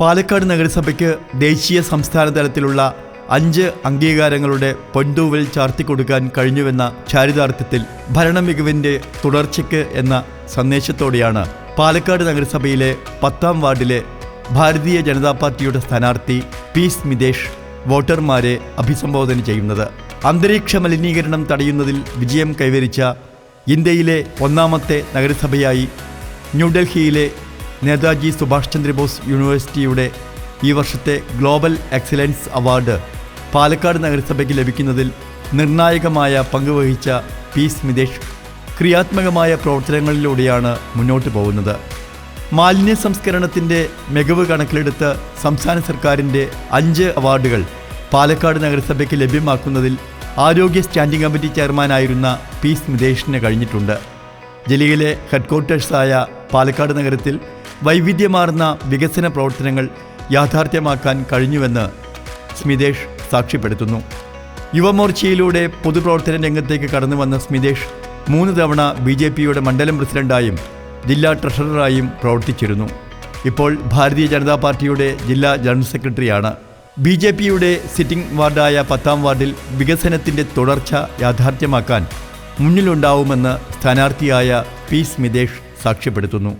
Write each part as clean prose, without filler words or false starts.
പാലക്കാട് നഗരസഭയ്ക്ക് ദേശീയ സംസ്ഥാന തലത്തിലുള്ള 5 അംഗീകാരങ്ങളുടെ പൊൻതൂവൽ ചാർത്തിക്കൊടുക്കാൻ കഴിഞ്ഞുവെന്ന ചാരിതാർത്ഥ്യത്തിൽ ഭരണമികവിൻ്റെ തുടർച്ചയ്ക്ക് എന്ന സന്ദേശത്തോടെയാണ് പാലക്കാട് നഗരസഭയിലെ 10ാം വാർഡിലെ ഭാരതീയ ജനതാ പാർട്ടിയുടെ സ്ഥാനാർത്ഥി പി സ്മിതേഷ് വോട്ടർമാരെ അഭിസംബോധന ചെയ്യുന്നത്. അന്തരീക്ഷ മലിനീകരണം തടയുന്നതിൽ വിജയം കൈവരിച്ച ഇന്ത്യയിലെ 1ാമത്തെ നഗരസഭയായി ന്യൂഡൽഹിയിലെ നേതാജി സുഭാഷ് ചന്ദ്രബോസ് യൂണിവേഴ്സിറ്റിയുടെ ഈ വർഷത്തെ ഗ്ലോബൽ എക്സലൻസ് അവാർഡ് പാലക്കാട് നഗരസഭയ്ക്ക് ലഭിക്കുന്നതിൽ നിർണായകമായ പങ്കുവഹിച്ച പി സ്മിതേഷ് ക്രിയാത്മകമായ പ്രവർത്തനങ്ങളിലൂടെയാണ് മുന്നോട്ട് പോകുന്നത്. മാലിന്യ സംസ്കരണത്തിൻ്റെ മികവ് കണക്കിലെടുത്ത് സംസ്ഥാന സർക്കാരിൻ്റെ 5 അവാർഡുകൾ പാലക്കാട് നഗരസഭയ്ക്ക് ലഭ്യമാക്കുന്നതിൽ ആരോഗ്യ സ്റ്റാൻഡിംഗ് കമ്മിറ്റി ചെയർമാനായിരുന്ന പി സ്മിതേഷിന് കഴിഞ്ഞിട്ടുണ്ട്. ജില്ലയിലെ ഹെഡ്ക്വാർട്ടേഴ്സായ പാലക്കാട് നഗരത്തിൽ വൈവിധ്യമാർന്ന വികസന പ്രവർത്തനങ്ങൾ യാഥാർത്ഥ്യമാക്കാൻ കഴിഞ്ഞുവെന്ന് സ്മിതേഷ് സാക്ഷ്യപ്പെടുത്തുന്നു. യുവമോർച്ചയിലൂടെ പൊതുപ്രവർത്തന രംഗത്തേക്ക് കടന്നു വന്ന സ്മിതേഷ് 3 തവണ BJPയുടെ മണ്ഡലം പ്രസിഡന്റായും ജില്ലാ ട്രഷററായും പ്രവർത്തിച്ചിരുന്നു. ഇപ്പോൾ ഭാരതീയ ജനതാ പാർട്ടിയുടെ ജില്ലാ ജനറൽ സെക്രട്ടറിയാണ്. BJPയുടെ സിറ്റിംഗ് വാർഡായ 10ാം വാർഡിൽ വികസനത്തിൻ്റെ തുടർച്ച യാഥാർത്ഥ്യമാക്കാൻ മുന്നിലുണ്ടാവുമെന്ന് സ്ഥാനാർത്ഥിയായ പി സ്മിതേഷ് സാക്ഷ്യപ്പെടുത്തുന്നു.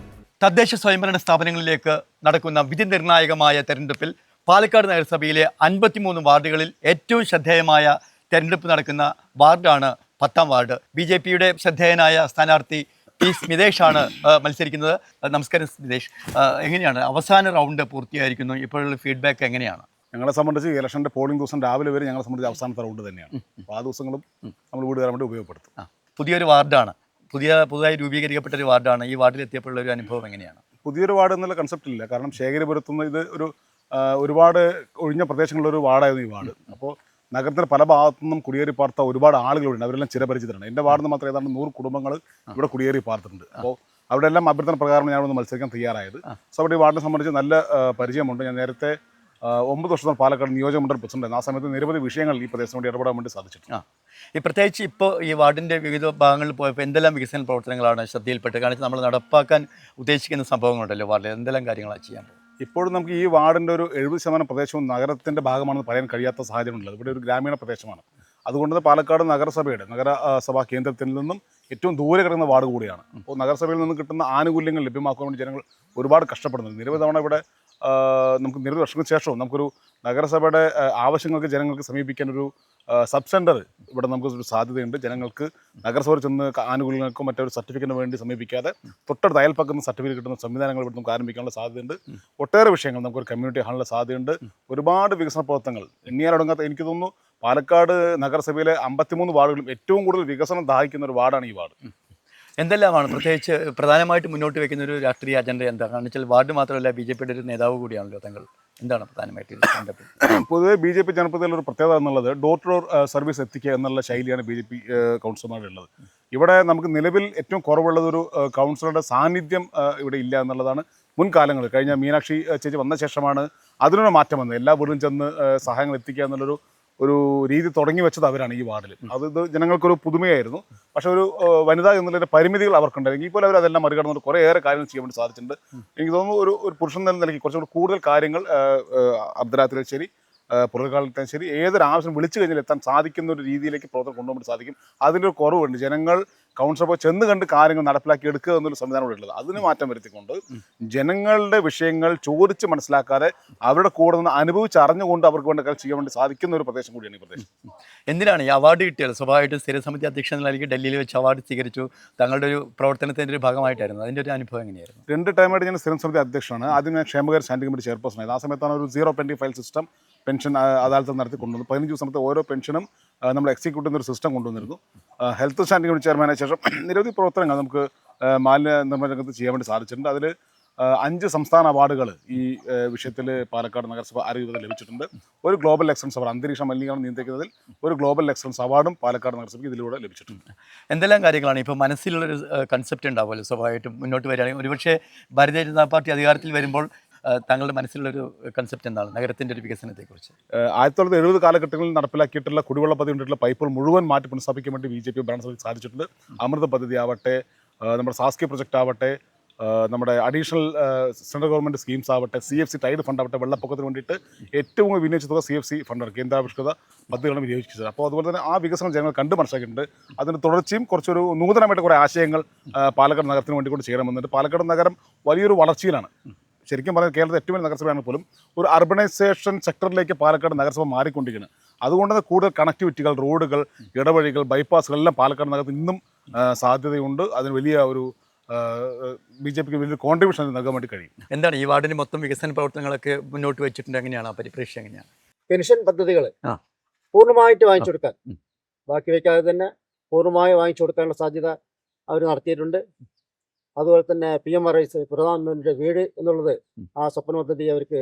തദ്ദേശ സ്വയംഭരണ സ്ഥാപനങ്ങളിലേക്ക് നടക്കുന്ന വിധി നിർണായകമായ തെരഞ്ഞെടുപ്പിൽ പാലക്കാട് നഗരസഭയിലെ 53 വാർഡുകളിൽ ഏറ്റവും ശ്രദ്ധേയമായ തെരഞ്ഞെടുപ്പ് നടക്കുന്ന വാർഡാണ് 10ാം വാർഡ്. BJPയുടെ ശ്രദ്ധേയനായ സ്ഥാനാർത്ഥി പി സ്മിതേഷാണ് മത്സരിക്കുന്നത്. നമസ്കാരം സ്മിതേഷ്, എങ്ങനെയാണ് അവസാന റൗണ്ട് പൂർത്തിയായിരിക്കുന്നു, ഇപ്പോഴുള്ള ഫീഡ്ബാക്ക് എങ്ങനെയാണ്? ഞങ്ങളെ സംബന്ധിച്ച് ഇലക്ഷൻ്റെ പോളിംഗ് ദിവസം രാവിലെ വരെ ഞങ്ങളെ സംബന്ധിച്ച് അവസാനത്തെ റൗണ്ട് തന്നെയാണ്. അപ്പോൾ ആ ദിവസങ്ങളും നമ്മൾ വീട് കയറാൻ വേണ്ടി ഉപയോഗപ്പെടുത്തും. പുതിയൊരു വാർഡാണ്, പുതുതായി രൂപീകരിക്കപ്പെട്ട ഒരു വാർഡാണ്. ഈ വാർഡിൽ എത്തിയപ്പോഴുള്ള ഒരു അനുഭവം എങ്ങനെയാണ്? പുതിയൊരു വാർഡ് എന്നുള്ള കൺസെപ്റ്റ് ഇല്ല. കാരണം ശേഖരപുരത്തുനിന്ന് ഇത് ഒരുപാട് ഒഴിഞ്ഞ പ്രദേശങ്ങളിലൊരു വാർഡായിരുന്നു ഈ വാർഡ്. അപ്പോൾ നഗരത്തിൻ്റെ പല ഭാഗത്തുനിന്നും കുടിയേറി പാർത്ത ഒരുപാട് ആളുകളുണ്ട്. അവരെല്ലാം ചിരപരിചിതരാണ്. എൻ്റെ വാർഡിൽ മാത്രം ഏതാണ്ട് 100 കുടുംബങ്ങൾ ഇവിടെ കുടിയേറി പാർത്തിട്ടുണ്ട്. അപ്പോൾ അവിടെ എല്ലാം അഭ്യർത്ഥന പ്രകാരം ഞാനൊന്ന് മത്സരിക്കാൻ തയ്യാറായത്. സോ അവിടെ ഈ വാർഡിനെ സംബന്ധിച്ച് നല്ല പരിചയമുണ്ട്. ഞാൻ നേരത്തെ 9 വർഷത്തോളം പാലക്കാട് നിയോജകമണ്ഡലം പ്രസിഡന്റ്. ആ സമയത്ത് നിരവധി വിഷയങ്ങൾ ഈ പ്രദേശം വേണ്ടി ഇടപെടാൻ വേണ്ടി സാധിച്ചിട്ടുണ്ട്. ഈ പ്രത്യേകിച്ച് ഇപ്പോൾ ഈ വാർഡിൻ്റെ വിവിധ ഭാഗങ്ങളിൽ പോയപ്പോൾ എന്തെല്ലാം വികസന പ്രവർത്തനങ്ങളാണ് ശ്രദ്ധയിൽപ്പെട്ട് കാണിച്ച് നമ്മൾ നടപ്പാക്കാൻ ഉദ്ദേശിക്കുന്ന സംഭവങ്ങളുണ്ടല്ലോ വാർഡിൽ, എന്തെല്ലാം കാര്യങ്ങളാണ് ചെയ്യാൻ? ഇപ്പോഴും നമുക്ക് ഈ വാർഡിൻ്റെ ഒരു 70% പ്രദേശവും നഗരത്തിൻ്റെ ഭാഗമാണെന്ന് പറയാൻ കഴിയാത്ത സാഹചര്യമുള്ളത്. ഇവിടെ ഒരു ഗ്രാമീണ പ്രദേശമാണ്. അതുകൊണ്ട് പാലക്കാട് നഗരസഭാ കേന്ദ്രത്തിൽ നിന്നും ഏറ്റവും ദൂരെ കിടക്കുന്ന വാർഡ് കൂടിയാണ്. അപ്പോൾ നഗരസഭയിൽ നിന്ന് കിട്ടുന്ന ആനുകൂല്യങ്ങൾ ലഭ്യമാക്കാൻ വേണ്ടി ജനങ്ങൾ ഒരുപാട് കഷ്ടപ്പെടുന്നുണ്ട്. നിരവധി തവണ ഇവിടെ നമുക്ക് നിരവധി വർഷങ്ങൾക്ക് ശേഷവും നമുക്കൊരു നഗരസഭയുടെ ആവശ്യങ്ങൾക്ക് ജനങ്ങൾക്ക് സമീപിക്കാൻ ഒരു സബ് സെൻറ്റർ ഇവിടെ നമുക്കൊരു സാധ്യതയുണ്ട്. ജനങ്ങൾക്ക് നഗരസഭയിൽ ചെന്ന് ആനുകൂല്യങ്ങൾക്കും മറ്റൊരു സർട്ടിഫിക്കറ്റിന് വേണ്ടി സമീപിക്കാതെ തൊട്ടടുത്ത് അയൽപ്പക്കുന്ന സർട്ടിഫിക്കറ്റ് കിട്ടുന്ന സംവിധാനങ്ങൾ ഇവിടെ നമുക്ക് ആരംഭിക്കാനുള്ള സാധ്യതയുണ്ട്. ഒട്ടേറെ വിഷയങ്ങൾ നമുക്കൊരു കമ്മ്യൂണിറ്റി ഹാളിലെ സാധ്യതയുണ്ട്. ഒരുപാട് വികസന പ്രവർത്തനങ്ങൾ എണ്ണിയാലൊടുങ്ങാത്ത, എനിക്ക് തോന്നുന്നു പാലക്കാട് നഗരസഭയിലെ 53 വാർഡുകളിലും ഏറ്റവും കൂടുതൽ വികസനം ദാഹിക്കുന്ന ഒരു വാർഡാണ് ഈ വാർഡ്. എന്തെല്ലാമാണ് പ്രത്യേകിച്ച് പ്രധാനമായിട്ട് മുന്നോട്ട് വയ്ക്കുന്ന ഒരു രാഷ്ട്രീയ അജണ്ട എന്താണ്? കാരണം വെച്ചാൽ വാർഡ് മാത്രമല്ല, BJPയുടെ ഒരു നേതാവ് കൂടിയാണല്ലോ താങ്കൾ. എന്താണ് പ്രധാനമായിട്ട്? പൊതുവെ BJP ജനപ്രതിനിധികളുടെ ഒരു പ്രത്യേകത എന്നുള്ളത് ഡോർ ടു ഡോർ സർവീസ് എത്തിക്കുക എന്നുള്ള ശൈലിയാണ് BJP കൗൺസിലർമാരുള്ളത്. ഇവിടെ നമുക്ക് നിലവിൽ ഏറ്റവും കുറവുള്ളതൊരു കൗൺസിലറുടെ സാന്നിധ്യം ഇവിടെ ഇല്ല എന്നുള്ളതാണ്. മുൻകാലങ്ങളിൽ കഴിഞ്ഞ മീനാക്ഷി ചേച്ചി വന്ന ശേഷമാണ് അതിനൊരു മാറ്റം വന്നത്. എല്ലാ വീടും ചെന്ന് സഹായങ്ങൾ എത്തിക്കുക എന്നുള്ളൊരു രീതി തുടങ്ങി വെച്ചത് അവരാണ് ഈ വാർഡിൽ. ഇത് ജനങ്ങൾക്കൊരു പുതുമയായിരുന്നു. പക്ഷെ ഒരു വനിത എന്നുള്ളതിൻ്റെ പരിമിതികൾ അവർക്കുണ്ടായിരുന്നു. ഇപ്പോൾ അവർ അതെല്ലാം മറികടന്നുകൊണ്ട് കുറേയേറെ കാര്യങ്ങൾ ചെയ്യാൻ വേണ്ടി സാധിച്ചിട്ടുണ്ട്. എനിക്ക് തോന്നുന്നു ഒരു പുരുഷൻ എന്ന നിലയ്ക്ക് കുറച്ചുകൂടി കൂടുതൽ കാര്യങ്ങൾ അർദ്ധരാത്രിയിൽ ശരി പുറകാലത്താൻ ശരി ഏതൊരു ആവശ്യം വിളിച്ചു കഴിഞ്ഞാൽ എത്താൻ സാധിക്കുന്ന ഒരു രീതിയിലേക്ക് പ്രവർത്തനം കൊണ്ടുപോകാൻ സാധിക്കും. അതിൻ്റെ ഒരു കുറവുണ്ട്. ജനങ്ങൾ കൗൺസിലർ പോയി ചെന്ന് കണ്ട് കാര്യങ്ങൾ നടപ്പിലാക്കി എടുക്കുക എന്നൊരു സംവിധാനം ഇവിടെ ഉള്ളത്. അതിന് മാറ്റം വരുത്തിക്കൊണ്ട് ജനങ്ങളുടെ വിഷയങ്ങൾ ചോദിച്ച് മനസ്സിലാക്കാതെ അവരുടെ കൂടെ നിന്ന് അനുഭവിച്ചറിഞ്ഞുകൊണ്ട് അവർക്ക് വേണ്ട കാര്യം ചെയ്യാൻ വേണ്ടി സാധിക്കുന്ന ഒരു പ്രദേശം കൂടിയാണ് ഈ പ്രദേശം. എന്തിനാണ് ഈ അവാർഡ് കിട്ടിയത്? സ്വാഭാവികമായിട്ടും സ്ഥിരസമിതി അധ്യക്ഷൻ നൽകി ഡൽഹിയിൽ വെച്ച് അവാർഡ് സ്വീകരിച്ചു. തങ്ങളുടെ ഒരു പ്രവർത്തനത്തിൻ്റെ ഒരു ഭാഗമായിട്ടായിരുന്നു. അതിൻ്റെ ഒരു അനുഭവം എങ്ങനെയായിരുന്നു? 2 ടൈമായിട്ട് ഞാൻ സ്ഥിരസമിതി അധ്യക്ഷനാണ്. ആദ്യം ഞാൻ ക്ഷേമകാര്യ സ്റ്റാൻഡിംഗ് കമ്മിറ്റി ചെയർപേഴ്സണായത്. ആ സമയത്താണ് ഒരു 0 ഫയൽ സിസ്റ്റം പെൻഷൻ അദാലത്ത് നടത്തി കൊണ്ടുവന്നു. 15 ദിവസത്തെ ഓരോ പെൻഷനും നമ്മൾ എക്സിക്യൂട്ട് ചെയ്യുന്ന ഒരു സിസ്റ്റം കൊണ്ടുവന്നിരുന്നു. ഹെൽത്ത് സ്റ്റാൻഡിംഗ് കമ്മിറ്റി ചെയർമാനായ ശേഷം നിരവധി പ്രവർത്തനങ്ങൾ നമുക്ക് മാലിന്യ നിർമ്മാണ രംഗത്ത് ചെയ്യാൻ വേണ്ടി സാധിച്ചിട്ടുണ്ട്. അതിൽ 5 സംസ്ഥാന അവാർഡുകൾ ഈ വിഷയത്തിൽ പാലക്കാട് നഗരസഭ ആരോഗ്യത്തിൽ ലഭിച്ചിട്ടുണ്ട്. ഒരു ഗ്ലോബൽ എക്സലൻസ് അവാർഡ്, അന്തരീക്ഷ മലിനീകരണം നിയന്ത്രിക്കുന്നതിൽ ഒരു ഗ്ലോബൽ എക്സലൻസ് അവാർഡും പാലക്കാട് നഗരസഭയ്ക്ക് ഇതിലൂടെ ലഭിച്ചിട്ടുണ്ട്. എന്തെല്ലാം കാര്യങ്ങളാണ് ഇപ്പോൾ മനസ്സിലുള്ളൊരു കൺസെപ്റ്റ് ഉണ്ടാവുമല്ലോ സ്വാഭാവികമായിട്ടും മുന്നോട്ട് വരികയാണെങ്കിൽ? ഒരുപക്ഷെ ഭാരതീയ ജനതാ പാർട്ടി അധികാരത്തിൽ വരുമ്പോൾ താങ്കളുടെ മനസ്സിലുള്ളൊരു കൺസെപ്റ്റ് എന്താണ് നഗരത്തിൻ്റെ ഒരു വികസനത്തെക്കുറിച്ച്? 1970 കാലഘട്ടങ്ങളിൽ നടപ്പിലാക്കിയിട്ടുള്ള കുടിവെള്ള പദ്ധതി ഉണ്ടായിട്ടുള്ള പൈപ്പുകൾ മുഴുവൻ മാറ്റി പുനഃസ്ഥാപിക്കാൻ വേണ്ടി BJP ഭരണസഭയ്ക്ക് സാധിച്ചിട്ടുണ്ട്. അമൃത പദ്ധതി ആവട്ടെ, നമ്മുടെ സാസ്കി പ്രൊജക്റ്റ് ആവട്ടെ, നമ്മുടെ അഡീഷണൽ സെൻട്രൽ ഗവൺമെൻറ് സ്കീംസ് ആവട്ടെ, CFC ടൈഡ് ഫണ്ട് ആവട്ടെ, വെള്ളപ്പൊക്കത്തിന് വേണ്ടിയിട്ട് ഏറ്റവും കൂടുതൽ വിനിയോഗിച്ച തുക CFC ഫണ്ടാണ്, കേന്ദ്രാവിഷ്കൃത പദ്ധതികളും വിനിയോഗിച്ചത്. അപ്പോൾ അതുപോലെ തന്നെ ആ വികസനം ജനങ്ങൾ കണ്ട് മനസ്സിലാക്കിയിട്ടുണ്ട്. അതിന് തുടർച്ചയും കുറച്ചൊരു നൂതനമായിട്ട് കുറേ ആശയങ്ങൾ പാലക്കാട് നഗരത്തിന് വേണ്ടി കൂടി ചെയ്യണമെന്നുണ്ട്. പാലക്കാട് നഗരം വലിയൊരു വളർച്ചയിലാണ്. ശരിക്കും പറഞ്ഞാൽ കേരളത്തിലെ ഏറ്റവും വലിയ നഗരസഭയാണെങ്കിൽ പോലും ഒരു അർബനൈസേഷൻ സെക്ടറിലേക്ക് പാലക്കാട് നഗരസഭ മാറിക്കൊണ്ടിരിക്കുകയാണ്. അതുകൊണ്ട് തന്നെ കൂടുതൽ കണക്ടിവിറ്റികൾ, റോഡുകൾ, ഇടവഴികൾ, ബൈപ്പാസുകൾ എല്ലാം പാലക്കാട് നഗരത്തിൽ ഇന്നും സാധ്യതയുണ്ട്. അതിന് വലിയ ഒരു BJPക്ക് വലിയൊരു കോൺട്രിബ്യൂഷൻ നൽകാൻ വേണ്ടി കഴിയും. എന്താണ് ഈ വാർഡിന് മൊത്തം വികസന പ്രവർത്തനങ്ങളൊക്കെ മുന്നോട്ട് വെച്ചിട്ടുണ്ട്? എങ്ങനെയാണ് ആ പരിപ്രേക്ഷ്യം എങ്ങനെയാണ്? പെൻഷൻ പദ്ധതികൾ ആ. പൂർണ്ണമായിട്ട് വാങ്ങിച്ചു കൊടുക്കാൻ, ബാക്കി വയ്ക്കാതെ തന്നെ പൂർണ്ണമായി വാങ്ങിച്ചു കൊടുക്കാനുള്ള സാധ്യത അവർ നടത്തിയിട്ടുണ്ട്. അതുപോലെ തന്നെ PMRI പ്രധാനമന്ത്രിയുടെ വീട് എന്നുള്ളത് ആ സ്വപ്ന പദ്ധതി അവർക്ക്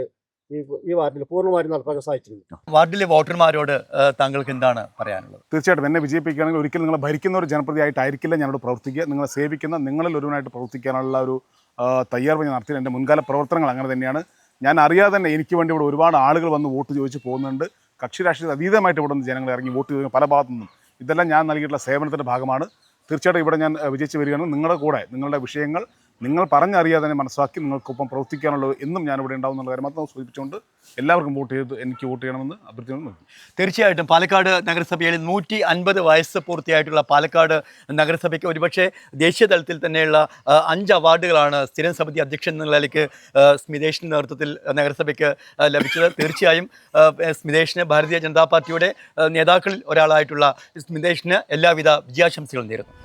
ഈ വാർഡിൽ പൂർണ്ണമായും നടപ്പാക്കാൻ സാധിച്ചിട്ടുണ്ട്. വാർഡിലെ വോട്ടർമാരോട് താങ്കൾക്ക് എന്താണ് പറയാനുള്ളത്? തീർച്ചയായിട്ടും എന്നെ വിജയിപ്പിക്കുകയാണെങ്കിൽ ഒരിക്കലും നിങ്ങളെ ഭരിക്കുന്ന ഒരു ജനപ്രതിയായിട്ടായിരിക്കില്ല ഞാനോട് പ്രവർത്തിക്കുക. നിങ്ങളെ സേവിക്കുന്ന നിങ്ങളിൽ ഒരുവനായിട്ട് പ്രവർത്തിക്കാനുള്ള ഒരു തയ്യാറെടുപ്പ് ഞാൻ നടത്തിയത്. എൻ്റെ മുൻകാല പ്രവർത്തനങ്ങൾ അങ്ങനെ തന്നെയാണ്. ഞാൻ അറിയാതെ തന്നെ എനിക്ക് വേണ്ടി ഇവിടെ ഒരുപാട് ആളുകൾ വന്ന് വോട്ട് ചോദിച്ച് പോകുന്നുണ്ട്. കക്ഷി രാഷ്ട്രീയത്തിൽ അതീതമായിട്ട് ഇവിടെ നിന്ന് ജനങ്ങൾ ഇറങ്ങി വോട്ട് ചോദിക്കുന്ന പല ഭാഗത്തു നിന്നും. ഇതെല്ലാം ഞാൻ നൽകിയിട്ടുള്ള സേവനത്തിൻ്റെ ഭാഗമാണ്. തീർച്ചയായിട്ടും ഇവിടെ ഞാൻ വിജയിച്ച് വരികയാണ്. നിങ്ങളുടെ കൂടെ നിങ്ങളുടെ വിഷയങ്ങൾ നിങ്ങൾ പറഞ്ഞറിയാതെ തന്നെ മനസ്സിലാക്കി നിങ്ങൾക്കൊപ്പം പ്രവർത്തിക്കാനുള്ളത് എന്നും ഞാനിവിടെ ഉണ്ടാവും എന്നുള്ള കാര്യം മാത്രം സൂചിപ്പിച്ചുകൊണ്ട് എല്ലാവർക്കും വോട്ട് ചെയ്ത് എനിക്ക് വോട്ട് ചെയ്യണമെന്ന് അഭ്യർത്ഥിക്കുന്നു. തീർച്ചയായിട്ടും പാലക്കാട് നഗരസഭയിൽ 150 വയസ്സ് പൂർത്തിയായിട്ടുള്ള പാലക്കാട് നഗരസഭയ്ക്ക് ഒരുപക്ഷെ ദേശീയ തലത്തിൽ തന്നെയുള്ള 5 അവാർഡുകളാണ് സ്ഥിരം സമിതി അധ്യക്ഷൻ എന്നുള്ള നിലയ്ക്ക് സ്മിതേഷിൻ്റെ നേതൃത്വത്തിൽ നഗരസഭയ്ക്ക് ലഭിച്ചത്. തീർച്ചയായും സ്മിതേഷിന് ഭാരതീയ ജനതാ പാർട്ടിയുടെ നേതാക്കളിൽ ഒരാളായിട്ടുള്ള സ്മിതേഷിന് എല്ലാവിധ വിജയാശംസകളും നേരുന്നു.